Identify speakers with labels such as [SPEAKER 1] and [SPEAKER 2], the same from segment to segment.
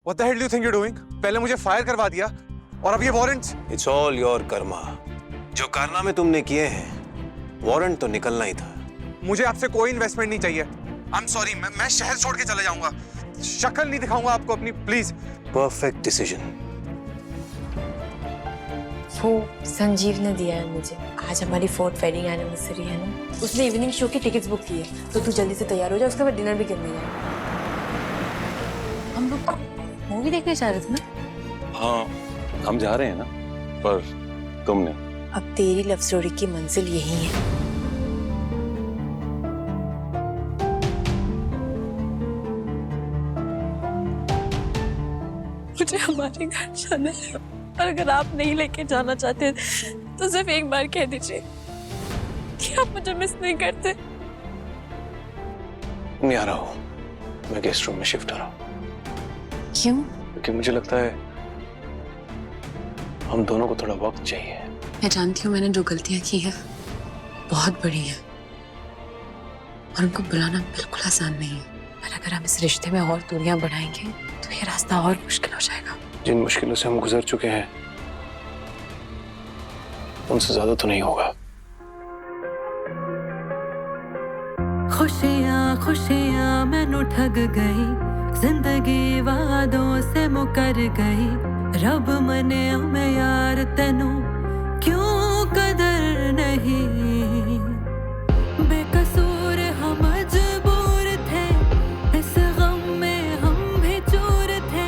[SPEAKER 1] What the hell do you think you're doing? पहले मुझे fire करवा दिया और अब ये warrants.
[SPEAKER 2] It's all your karma. जो कारनामे तुमने किए हैं, वारंट तो निकलना ही था।
[SPEAKER 1] मुझे आपसे कोई इन्वेस्टमेंट नहीं चाहिए। I'm sorry, मैं शहर छोड़ के चला जाऊंगा। शक्ल नहीं दिखाऊंगा आपको अपनी, प्लीज।
[SPEAKER 2] Perfect decision.
[SPEAKER 3] वो संजीव ने दिया है मुझे। आज हमारी 4th वेडिंग एनिवर्सरी है ना, उसने इवनिंग शो की टिकट्स बुक की है, तो तू जल्दी से तैयार हो जा, उसके बाद डिनर भी करने जाए। हम लोग मूवी देखने जा रहे थे ना?
[SPEAKER 4] हाँ, हम जा रहे हैं ना, पर तुमने।
[SPEAKER 3] अब तेरी लव स्टोरी की मंजिल यही है। मुझे हमारे घर जाना है, और अगर आप नहीं लेके जाना चाहते तो सिर्फ एक बार कह दीजिए कि आप मुझे मिस नहीं करते।
[SPEAKER 2] मैं आ रहा हूँ, मैं गेस्ट रूम में शिफ्ट हो रहा हूँ।
[SPEAKER 3] क्यों?
[SPEAKER 2] क्योंकि मुझे लगता है हम दोनों को थोड़ा वक्त चाहिए।
[SPEAKER 3] मैं जानती हूँ मैंने जो गलतियां की है बहुत बड़ी है, और उनको बुलाना बिल्कुल आसान नहीं है, पर अगर हम इस रिश्ते में और दूरियां बढ़ाएंगे तो ये रास्ता और मुश्किल हो जाएगा।
[SPEAKER 2] जिन मुश्किलों से हम गुजर चुके हैं उनसे ज्यादा तो नहीं होगा।
[SPEAKER 5] खुशियाँ खुशियाँ मैनू ठग गई, जिंदगी वादों से मुकर गई, रब मने मैं यार तेनू क्यों कदर नहीं, बेकसूर हम मजबूर थे, इस गम में हम भी चूर थे,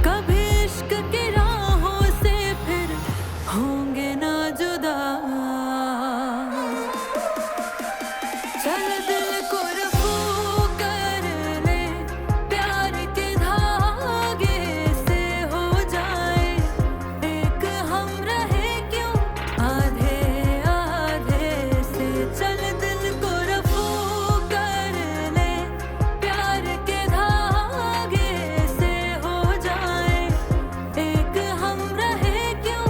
[SPEAKER 5] कभी इश्क की राहों से फिर होंगे ना जुदा, चल दिल को रफू कर ले, प्यार के धागे से हो जाए एक, हम रहे क्यों आधे आधे से, चल दिल को रफू कर ले, प्यार के धागे से हो जाए एक, हम रहे क्यों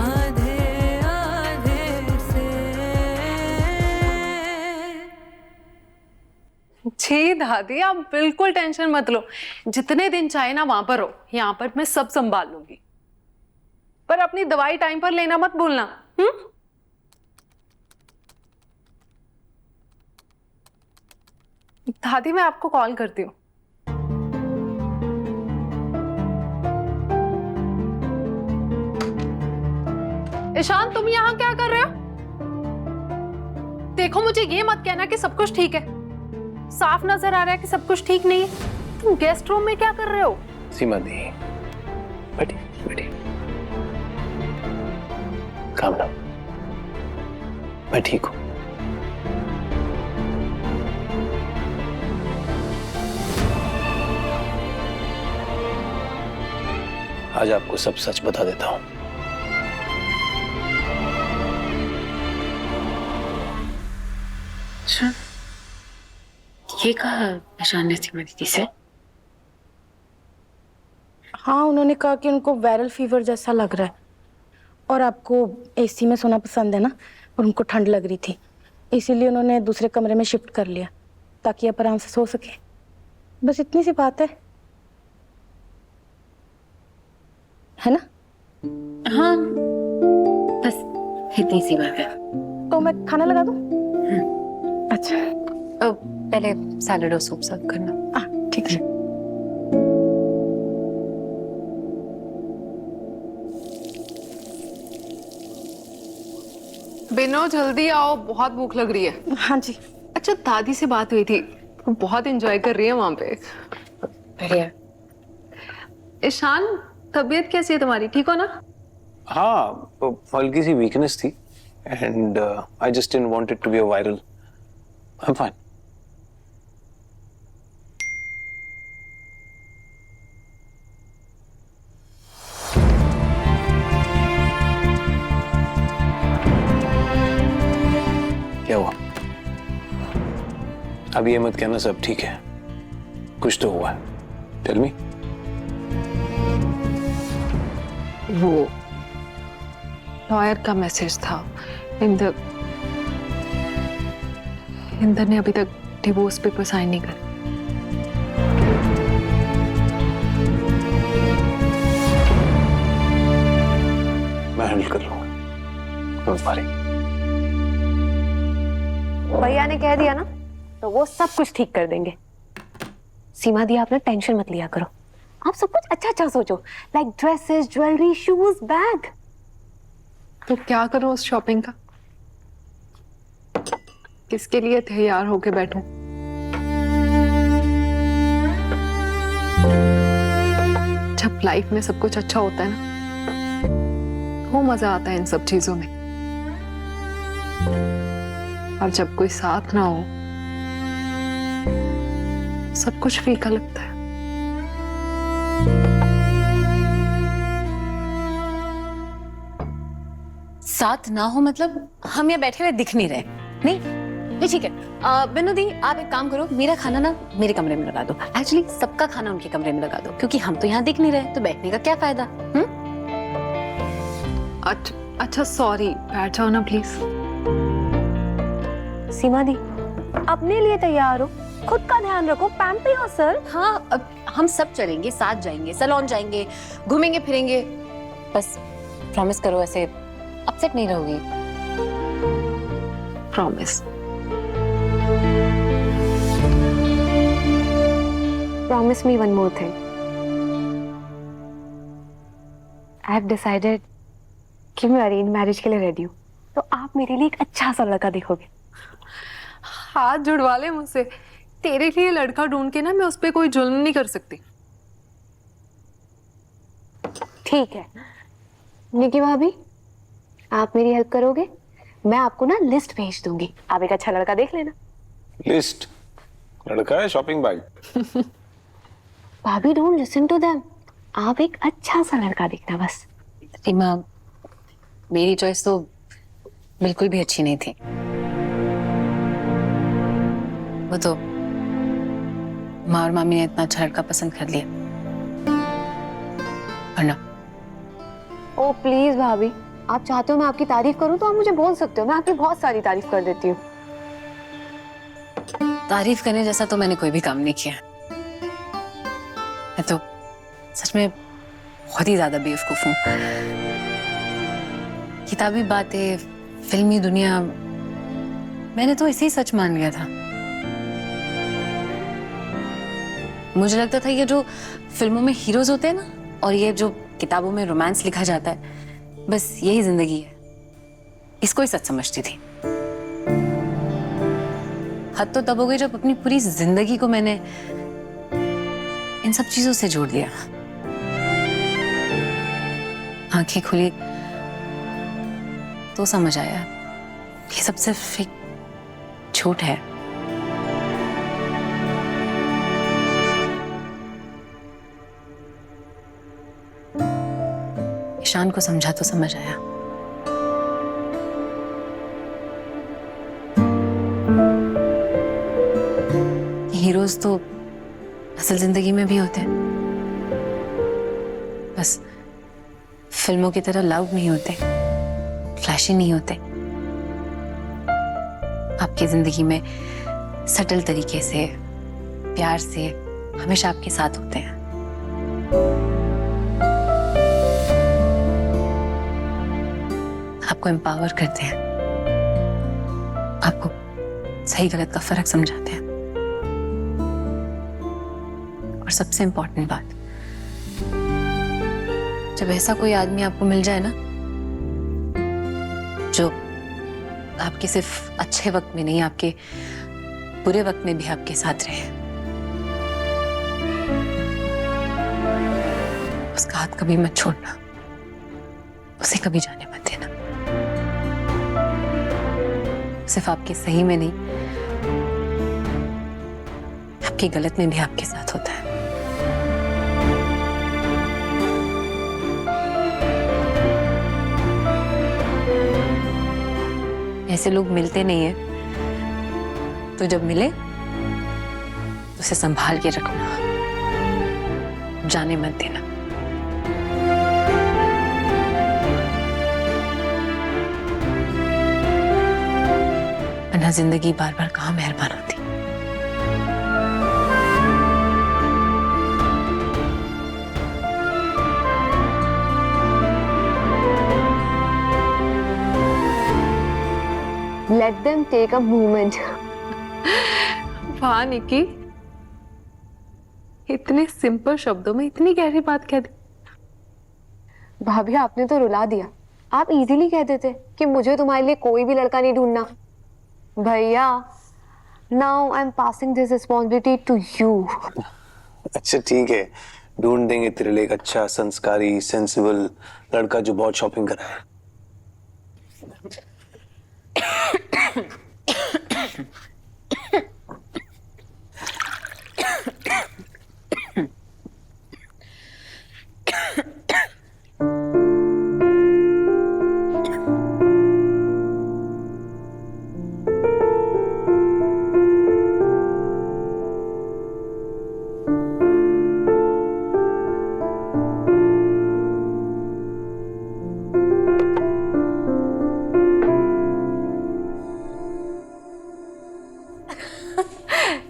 [SPEAKER 5] आधे आधे से।
[SPEAKER 6] जी दादी, आप बिल्कुल टेंशन मत लो, जितने दिन चाहे ना वहां पर हो, यहाँ पर मैं सब संभाल लूंगी, पर अपनी दवाई टाइम पर लेना मत भूलना। दादी मैं आपको कॉल करती हूँ। ईशान, तुम यहाँ क्या कर रहे हो? देखो, मुझे ये मत कहना कि सब कुछ ठीक है, साफ नजर आ रहा है कि सब कुछ ठीक नहीं है। तुम गेस्ट रूम में क्या कर रहे हो?
[SPEAKER 2] सीमा दी, बैठी बैठी, काम डाउन, मैं ठीक हूँ। आज आपको सब सच बता देता हूँ।
[SPEAKER 3] अच्छा, ये कहा ईशान ने सीमा दीदी से?
[SPEAKER 7] हाँ, उन्होंने कहा कि उनको वायरल फीवर जैसा लग रहा है, और आपको एसी में सोना पसंद है ना, और उनको ठंड लग रही थी, इसीलिए उन्होंने दूसरे कमरे में शिफ्ट कर लिया ताकि आप आराम से सो सके। बस इतनी सी बात है ना?
[SPEAKER 3] हाँ, बस इतनी सी बात है।
[SPEAKER 7] तो मैं खाना लगा दूं? अच्छा,
[SPEAKER 3] पहले सैलेड और सूप सर्व करना।
[SPEAKER 7] ठीक है।
[SPEAKER 6] बिनो, जल्दी आओ, बहुत भूख लग रही है।
[SPEAKER 7] हाँ जी।
[SPEAKER 6] अच्छा, दादी से बात हुई थी, वो बहुत एंजॉय कर रही है वहां पे।
[SPEAKER 3] बढ़िया।
[SPEAKER 6] ईशान, तबीयत कैसी है तुम्हारी, ठीक हो ना?
[SPEAKER 2] हाँ, हल्की सी वीकनेस थी, and I just didn't want it to be a viral. I am fine. क्या हुआ? अब ये मत कहना सब ठीक है, कुछ तो हुआ है। Tell me.
[SPEAKER 6] वो लॉयर का मैसेज था। इंदर ने अभी तक डिवोर्स पेपर साइन नहीं कर।
[SPEAKER 2] Don't worry.
[SPEAKER 8] भैया ने कह दिया ना तो वो सब कुछ ठीक कर देंगे। सीमा दी, आपने टेंशन मत लिया करो, आप सब कुछ अच्छा अच्छा सोचो, like dresses, jewellery, shoes, bag.
[SPEAKER 6] तो क्या करूं उस शॉपिंग का? किसके लिए तैयार होके बैठूं? जब लाइफ में सब कुछ अच्छा होता है ना, वो मजा आता है इन सब चीजों में। और जब कोई साथ ना हो, सब कुछ फीका लगता है।
[SPEAKER 3] साथ ना हो मतलब हम यहाँ बैठे हुए दिख नहीं रहे? नहीं नहीं, ठीक है। बिनु दी, आप एक काम करो, मेरा खाना ना मेरे कमरे में लगा दो। एक्चुअली सबका खाना उनके कमरे में लगा दो, क्योंकि हम तो यहाँ दिख नहीं रहे, तो बैठने का क्या फायदा?
[SPEAKER 6] अच्छा सॉरी, बैठ जाओ ना प्लीज।
[SPEAKER 8] सीमा दी, अपने लिए तैयार हो, खुद का ध्यान रखो, पैम्पर योरसेल्फ।
[SPEAKER 3] हाँ, अब हम सब चलेंगे, साथ जाएंगे, सैलून जाएंगे, घूमेंगे फिरेंगे। बस प्रॉमिस करो ऐसे अपसेट नहीं रहोगी।
[SPEAKER 6] Promise.
[SPEAKER 8] Promise me one more thing. I have decided कि मैं अरेंज मैरिज के लिए रेडी हूँ, तो आप मेरे लिए एक अच्छा सा लड़का देखोगे।
[SPEAKER 6] हाथ जुड़वा ले मुझसे। तेरे लिए लड़का ढूंढ के ना मैं उस पर कोई जुल्म नहीं कर सकती।
[SPEAKER 8] ठीक है निकी भाभी, आप मेरी हेल्प करोगे? मैं आपको ना लिस्ट भेज दूंगी, आप एक अच्छा लड़का देख लेना।
[SPEAKER 2] लिस्ट? लड़का है शॉपिंग बैग?
[SPEAKER 8] भाभी डोंट लिसन टू देम, आप एक अच्छा सा लड़का देखना बस।
[SPEAKER 3] रीमा, मेरी चॉइस तो बिल्कुल भी अच्छी नहीं थी। वो तो माँ और मामी ने इतना अच्छा लड़का पसंद कर लिया। वरना
[SPEAKER 8] ओ प्लीज भाभी, आप चाहते हो मैं आपकी तारीफ करूं तो आप मुझे बोल सकते हो, मैं आपकी बहुत सारी तारीफ कर देती हूँ।
[SPEAKER 3] तारीफ करने जैसा तो मैंने कोई भी काम नहीं किया। मैं तो सच में बहुत ही ज्यादा बेवकूफ हूँ। किताबी बातें, फिल्मी दुनिया, मैंने तो इसे ही सच मान लिया था। मुझे लगता था ये जो फिल्मों में हीरोज होते हैं ना, और ये जो किताबों में रोमांस लिखा जाता है, बस यही जिंदगी है, इसको ही सच समझती थी। हद तो तब हो गई जब अपनी पूरी जिंदगी को मैंने इन सब चीजों से जोड़ लिया। आंखें खुली तो समझ आया ये सब सिर्फ एक झूठ है। ईशान को समझा तो समझ आया। हीरोज तो असल जिंदगी में भी होते हैं, बस फिल्मों की तरह लाउड नहीं होते, फ्लैशी नहीं होते। आपकी जिंदगी में सटल तरीके से, प्यार से हमेशा आपके साथ होते हैं। आपको एम्पावर करते हैं, आपको सही गलत का फर्क समझाते हैं। और सबसे इंपॉर्टेंट बात, जब ऐसा कोई आदमी आपको मिल जाए ना, जो आपके सिर्फ अच्छे वक्त में नहीं, आपके बुरे वक्त में भी आपके साथ रहे, उसका हाथ कभी मत छोड़ना, उसे कभी जाने मत देना। सिर्फ आपके सही में नहीं, आपकी गलत में भी आपके साथ होता है। ऐसे लोग मिलते नहीं है, तो जब मिले तो उसे संभाल के रखना, जाने मत देना। वरना जिंदगी बार बार कहाँ मेहरबान होती।
[SPEAKER 8] Let them take a moment.
[SPEAKER 6] वाह निकी, इतने सिंपल शब्दों में इतनी गहरी बात कह दी।
[SPEAKER 8] भाभी आपने तो रुला दिया। आप इजीली कह देते कि मुझे तुम्हारे लिए कोई भी लड़का नहीं ढूंढना। भैया, now I am passing this responsibility to you.
[SPEAKER 2] अच्छा ठीक है, ढूंढ देंगे तेरे लिए एक अच्छा संस्कारी सेंसिबल लड़का जो बहुत शॉपिंग कराए।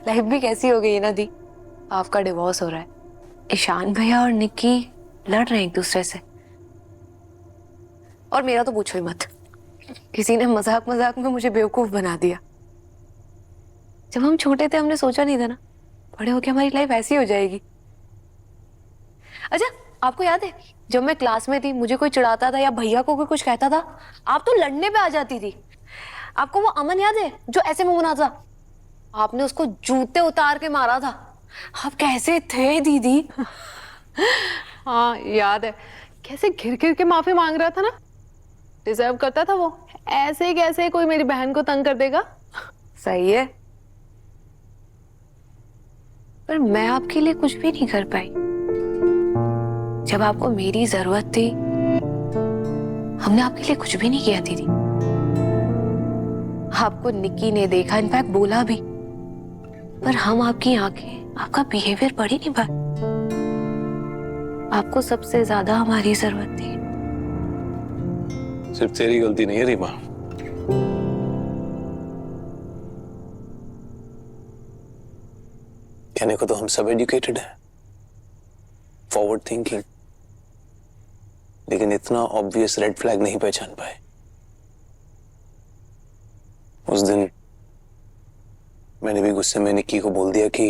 [SPEAKER 8] लाइफ भी कैसी हो गई है ना दी। आपका डिवोर्स हो रहा है, ईशान भैया और निक्की लड़ रहे हैं एक दूसरे से, और मेरा तो पूछो ही मत। किसी ने मजाक मजाक में मुझे बेवकूफ बना दिया। जब हम छोटे थे हमने सोचा नहीं था ना बड़े होके हमारी लाइफ ऐसी हो जाएगी। अच्छा, आपको याद है जब मैं क्लास में थी मुझे कोई चिढ़ाता था या भैया को कोई कुछ कहता था, आप तो लड़ने पे आ जाती थी। आपको वो अमन याद है जो ऐसे मुंह बना था? आपने उसको जूते उतार के मारा था। आप कैसे थे दीदी?
[SPEAKER 6] हाँ याद है, कैसे घिर घिर के माफी मांग रहा था ना। डिजर्व करता था वो। ऐसे ही कैसे कोई मेरी बहन को तंग कर देगा।
[SPEAKER 8] सही है, पर मैं आपके लिए कुछ भी नहीं कर पाई। जब आपको मेरी जरूरत थी हमने आपके लिए कुछ भी नहीं किया दीदी। आपको निक्की ने देखा, इनफैक्ट बोला भी, पर हम आपकी आंखें, आपका बिहेवियर पढ़ ही नहीं पाए। आपको सबसे ज्यादा हमारी जरूरत थी।
[SPEAKER 2] सिर्फ तेरी गलती नहीं है रीमा। कहने को तो हम सब एजुकेटेड हैं, फॉरवर्ड थिंकिंग, लेकिन इतना ऑब्वियस रेड फ्लैग नहीं पहचान पाए। उस दिन मैंने भी गुस्से में निक्की को बोल दिया कि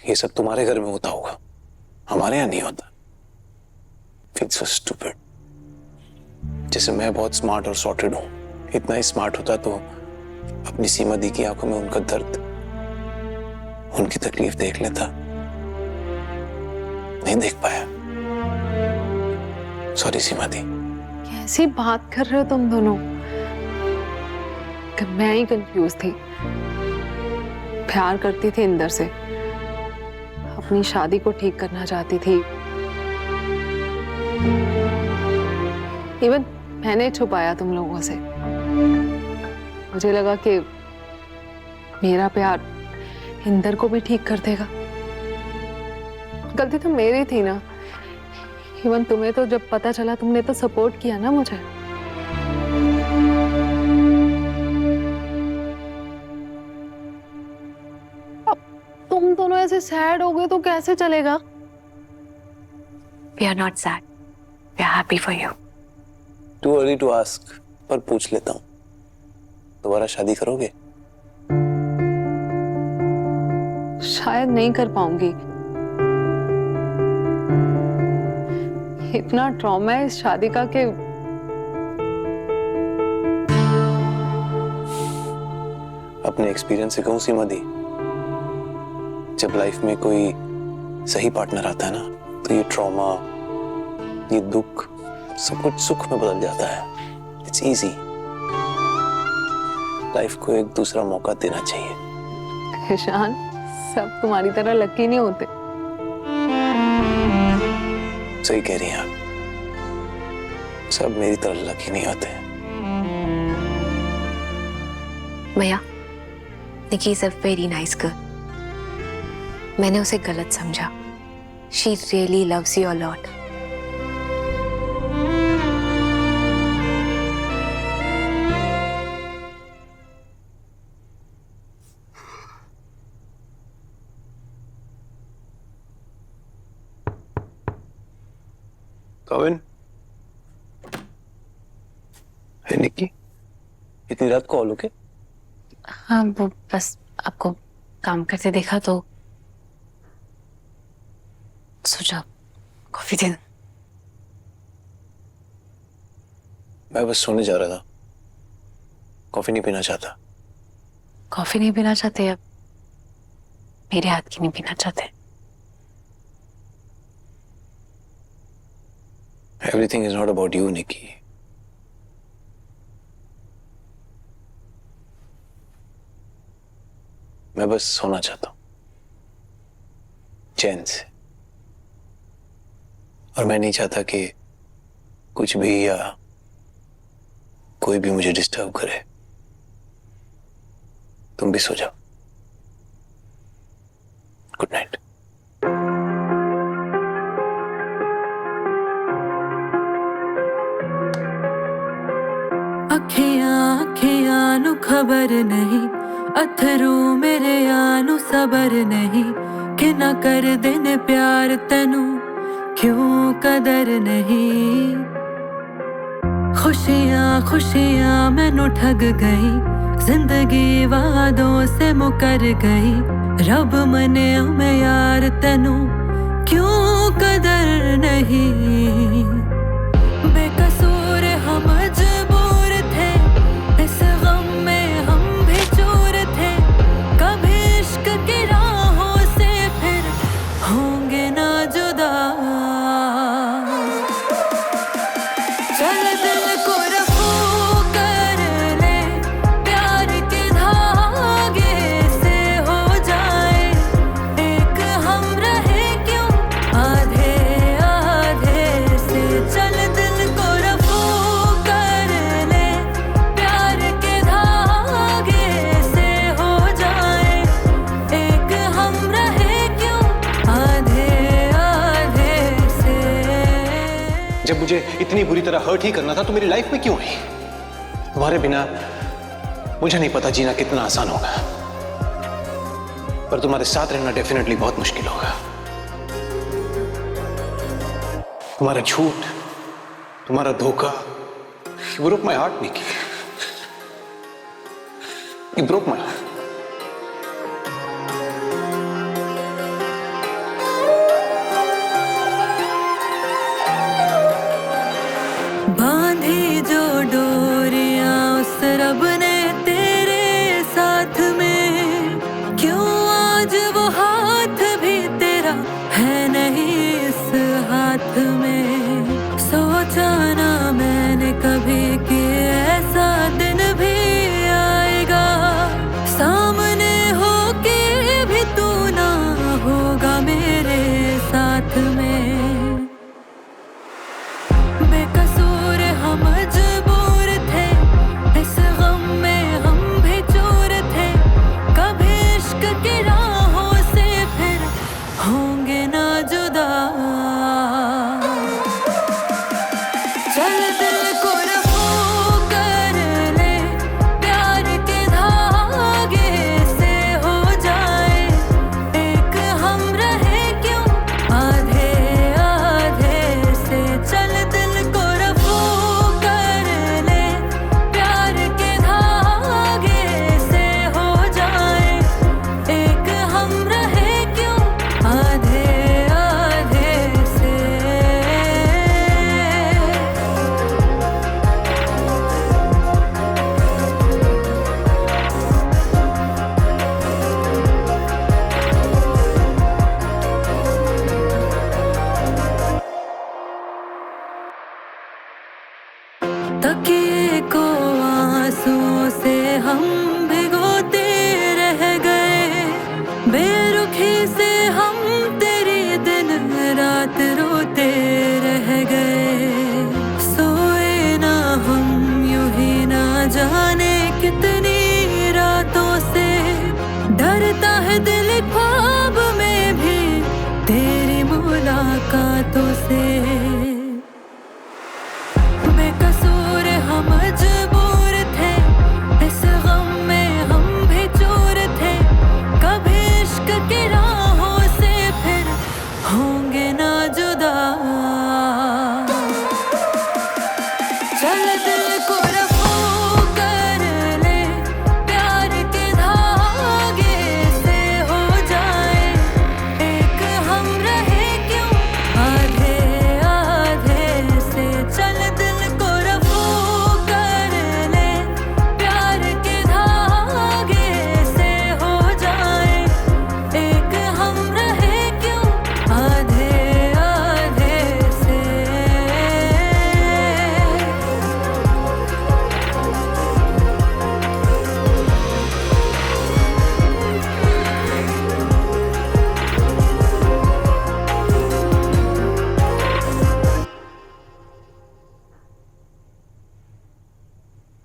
[SPEAKER 2] ये सब तुम्हारे घर में होता होगा, हमारे यहाँ नहीं होता। It's so stupid। जैसे मैं बहुत स्मार्ट और सॉर्टेड हूं, इतना ही स्मार्ट होता तो अपनी सीमा दी की आंखों में उनका दर्द, उनकी तकलीफ देख लेता। नहीं देख पाया, सॉरी सीमा दी।
[SPEAKER 6] कैसी बात कर रहे हो तुम दोनों? कि मैं ही कंफ्यूज थी। प्यार करती थी इंदर से, अपनी शादी को ठीक करना चाहती थी। इवन मैंने छुपाया तुम लोगों से। मुझे लगा कि मेरा प्यार इंदर को भी ठीक कर देगा। गलती तो मेरी थी ना। इवन तुम्हें तो जब पता चला तुमने तो सपोर्ट किया ना मुझे। अब तुम दोनों ऐसे सैड हो गए तो कैसे चलेगा?
[SPEAKER 8] We are not sad. We are happy for you.
[SPEAKER 2] Too early to ask, पर पूछ लेता हूँ, दोबारा शादी करोगे?
[SPEAKER 6] शायद नहीं कर पाऊंगी। इतना ट्रॉमा है इस शादी का कि
[SPEAKER 2] अपने एक्सपीरियंस से कहूं सीमा दी, जब लाइफ में कोई सही पार्टनर आता है ना तो ये ट्रॉमा, ये दुख सब कुछ सुख में बदल जाता है। It's easy. लाइफ को एक दूसरा मौका देना चाहिए।
[SPEAKER 6] ईशान, सब तुम्हारी तरह लकी नहीं होते।
[SPEAKER 2] सही कह रही हैं आप, सब मेरी तरह लकी नहीं होते।
[SPEAKER 8] भैया, Nikki is a very nice girl. मैंने उसे गलत समझा। She really loves you a lot.
[SPEAKER 2] Come in. Hey Nikki, इतनी रात को ऑल ओके?
[SPEAKER 3] हाँ, वो बस आपको काम करते देखा तो सोचा कॉफी दे दूं।
[SPEAKER 2] मैं बस सोने जा रहा था, कॉफी नहीं पीना चाहता।
[SPEAKER 3] कॉफी नहीं पीना चाहते? अब मेरे हाथ की नहीं पीना चाहते?
[SPEAKER 2] Everything is not about you Nikki. मैं बस सोना चाहता हूं चैन से, और मैं नहीं चाहता कि कुछ भी या कोई भी मुझे डिस्टर्ब करे। तुम भी सो जाओ। Good night.
[SPEAKER 5] अखियां अखियां नु खबर नहीं, अथरू मेरे आनू सबर नहीं, कि ना कर देने प्यार तेनू क्यों कदर नहीं। खुशियां खुशियां मैनू ठग गई, जिंदगी वादों से मुकर गई, रब मने मैं यार तेनू क्यों कदर नहीं। बेकसूर हम मजबूर थे, इस गम में हम भी चूर थे, कभी इश्क की राहों से फिर होंगे ना जुदा। चल दिल को रफू कर ले, प्यार के धागे से हो जाए एक, हम रहे क्यों आधे आधे से। चल दिल को रफू कर ले, प्यार के धागे से हो जाए एक, हम रहे क्यों आधे आधे से।
[SPEAKER 2] जब मुझे इतनी बुरी तरह हर्ट ही करना था तो मेरी लाइफ में क्यों आई? तुम्हारे बिना मुझे नहीं पता जीना कितना आसान होगा, पर तुम्हारे साथ रहना डेफिनेटली बहुत मुश्किल होगा। तुम्हारा झूठ, तुम्हारा धोखा, you broke my heart, Nikki. You broke my heart.
[SPEAKER 5] बांधी जो डोरियां उस रब ने तेरे साथ में, क्यों आज वो हाथ भी तेरा है नहीं इस हाथ में। सोचा ना मैंने कभी कि ऐसा दिन भी आएगा, सामने हो के भी तू ना होगा मेरे साथ में। बेकसूर हम मजबूर थे, इस गम में हम भी चूर थे, कभी इश्क की राहों से फिर होंगे ना जुदा। चल दिल को रफू कर ले, प्यार के धागे से हो जाए एक, हम रहे क्यों आधे आधे से। चल दिल को रफू कर ले, प्यार के धागे से हो जाए एक, हम रहे क्यों आधे आधे से। तकिए को आंसुओं से हम भिगोते रह गए, बेरुखी से हम तेरी दिन रात रोते रह गए। सोए ना हम यूं ही ना जाने कितनी रातों से, डरता है दिल ख्वाब में भी तेरी मुलाकातों से। बेकसूर हम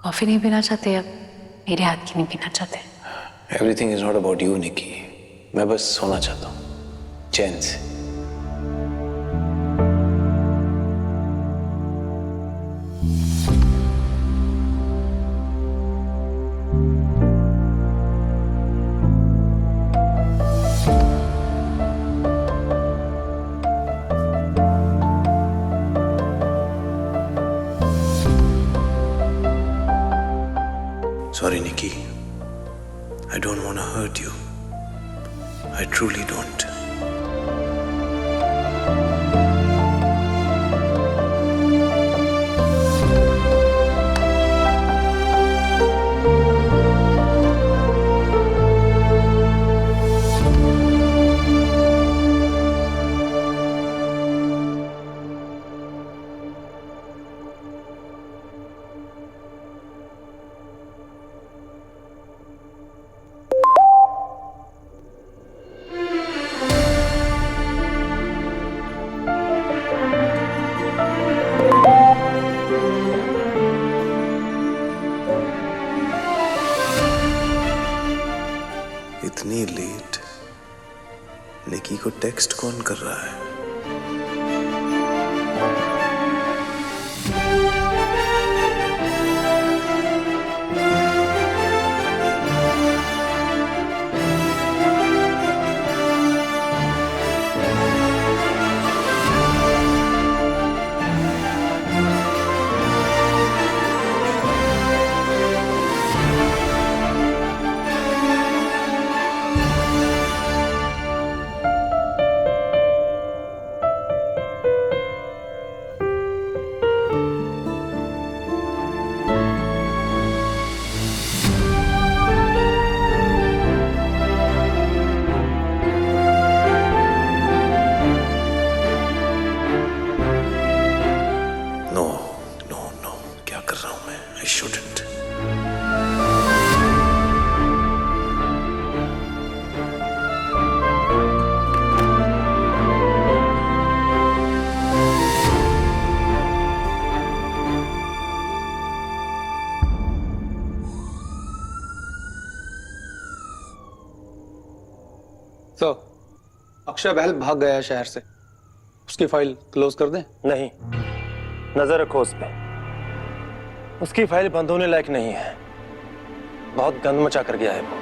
[SPEAKER 3] कॉफी नहीं पीना चाहते अब? मेरे हाथ की नहीं पीना चाहते?
[SPEAKER 2] Everything is not about you Nikki. मैं बस सोना चाहता हूँ चैन से। Sorry, Nikki. I don't want to hurt you. I truly don't. इतनी लेट निकी को टेक्स्ट कौन कर रहा है? नो, क्या कर रहा हूं मैं? I shouldn't.
[SPEAKER 9] तो अक्षय बहल भाग गया है शहर से। उसकी फाइल क्लोज कर दें?
[SPEAKER 10] नहीं, नजर रखो उस पे। उसकी फाइल बंद होने लायक नहीं है। बहुत गंद मचा कर गया है वो।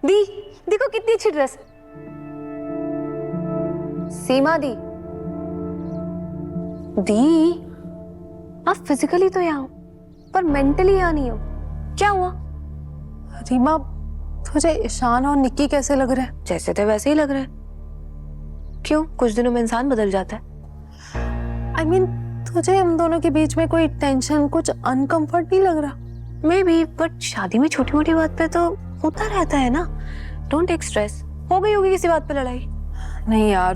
[SPEAKER 8] दी, देखो कितनी अच्छी ड्रेस। सीमा दी, दी आप फिजिकली तो यहाँ हो पर मेंटली यहाँ नहीं हो। क्या हुआ?
[SPEAKER 6] रीमा, तुझे ईशान और निक्की कैसे लग रहे हैं?
[SPEAKER 8] जैसे थे वैसे ही लग रहे हैं। क्यों, कुछ दिनों में इंसान बदल जाता है।
[SPEAKER 6] I mean, तुझे हम दोनों के बीच में कोई टेंशन, कुछ अनकंफर्ट नहीं लग रहा?
[SPEAKER 8] मे बी, बट शादी में छोटी मोटी बात पे तो होता रहता है ना। Don't take stress. हो गई होगी किसी बात पे लड़ाई?
[SPEAKER 6] नहीं यार,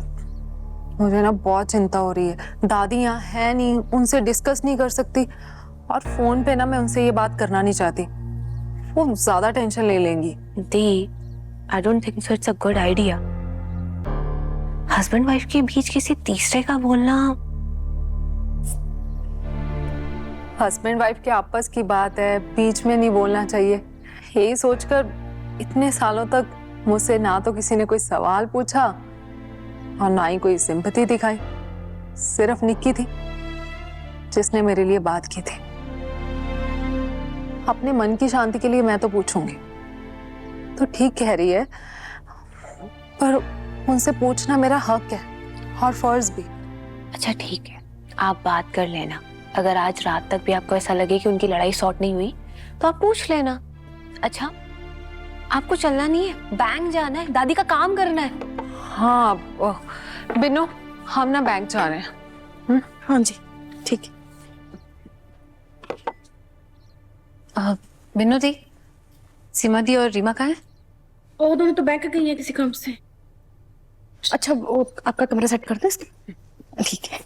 [SPEAKER 6] मुझे ना बहुत चिंता हो रही है। दादी यहाँ है नहीं, उनसे डिस्कस नहीं कर सकती, और फोन पे ना मैं उनसे ये बात करना नहीं चाहती। वो ज्यादा टेंशन ले लेंगी।
[SPEAKER 8] दी, I don't think so it's a good idea. Husband wife के बीच किसी तीसरे का बोलना।
[SPEAKER 6] हस्बैंड वाइफ के आपस की बात है, बीच में नहीं बोलना चाहिए। यही सोचकर इतने सालों तक मुझसे ना तो किसी ने कोई सवाल पूछा और ना ही कोई सिंपैथी दिखाई। सिर्फ निक्की थी जिसने मेरे लिए बात की थी। अपने मन की शांति के लिए मैं तो पूछूंगी। तो ठीक कह रही है, पर उनसे पूछना मेरा हक है और फर्ज भी।
[SPEAKER 8] अच्छा ठीक है, आप बात कर लेना। अगर आज रात तक भी आपको ऐसा लगे कि उनकी लड़ाई सॉर्ट नहीं हुई तो आप पूछ लेना। अच्छा, आपको चलना नहीं है, बैंक जाना है, दादी का काम करना है।
[SPEAKER 6] हाँ बिन्नू, हम ना बैंक जा रहे हैं।
[SPEAKER 7] हाँ जी, ठीक है।
[SPEAKER 3] बिन्नू दी, सीमा दी और रीमा कहाँ हैं?
[SPEAKER 7] वो दोनों तो बैंक गई है किसी काम से। अच्छा, वो आपका कमरा सेट कर दे इसके? ठीक है।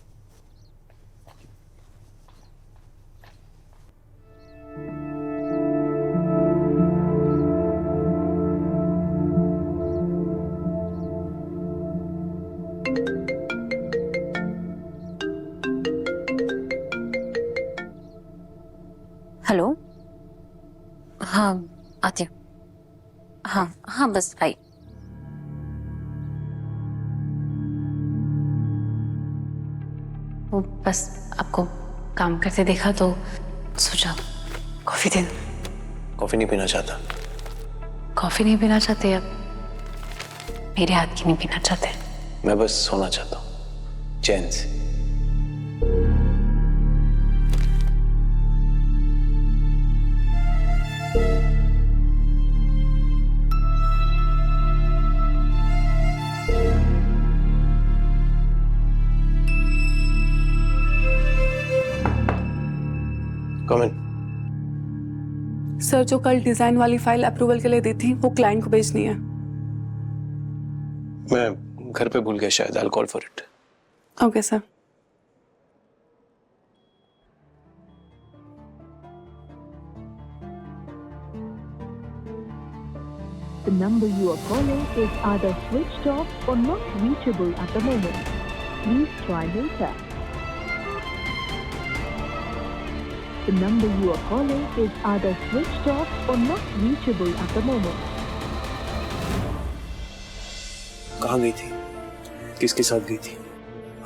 [SPEAKER 3] हाँ आती हूँ। हाँ हाँ बस आई। वो बस आपको काम करते देखा तो सोचा कॉफी दे दूं।
[SPEAKER 2] कॉफी नहीं पीना चाहता?
[SPEAKER 3] कॉफी नहीं पीना चाहते? अब मेरे हाथ की नहीं पीना चाहते?
[SPEAKER 2] मैं बस सोना चाहता हूँ चैन से। Come in.
[SPEAKER 11] सर, जो कल डिजाइन वाली फाइल अप्रूवल के लिए दी थी वो क्लाइंट को भेजनी है।
[SPEAKER 2] मैं घर पे भूल गया शायद। I'll call for it.
[SPEAKER 11] Okay sir.
[SPEAKER 12] The number you are calling is either switched off or not reachable at the moment. Please try later. The number you are calling is either switched off or not reachable at the moment.
[SPEAKER 2] कहाँ गई थी? किसके साथ गई थी?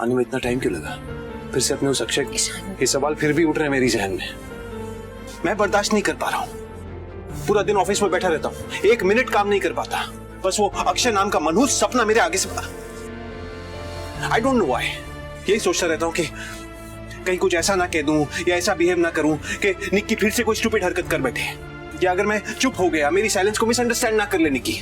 [SPEAKER 2] आने में इतना टाइम क्यों लगा? फिर से अपने उस अक्षय ये सवाल फिर भी उठ रहे हैं मेरी जहन में। मैं बर्दाश्त नहीं कर पा रहा हूँ। पूरा दिन ऑफिस में बैठा रहता हूँ, 1 मिनट काम नहीं कर पाता। बस वो अक्षय नाम का मनहूस सपना मेरे आगे से पड़ा। I don't know why. यही सोचता रहता हूँ कि कहीं कुछ ऐसा ना कह दूं या ऐसा बिहेव ना करूं कि निक्की फिर से कोई स्टूपिड हरकत कर बैठे, या अगर मैं चुप हो गया मेरी साइलेंस को मिसअंडरस्टैंड ना कर ले निक्की।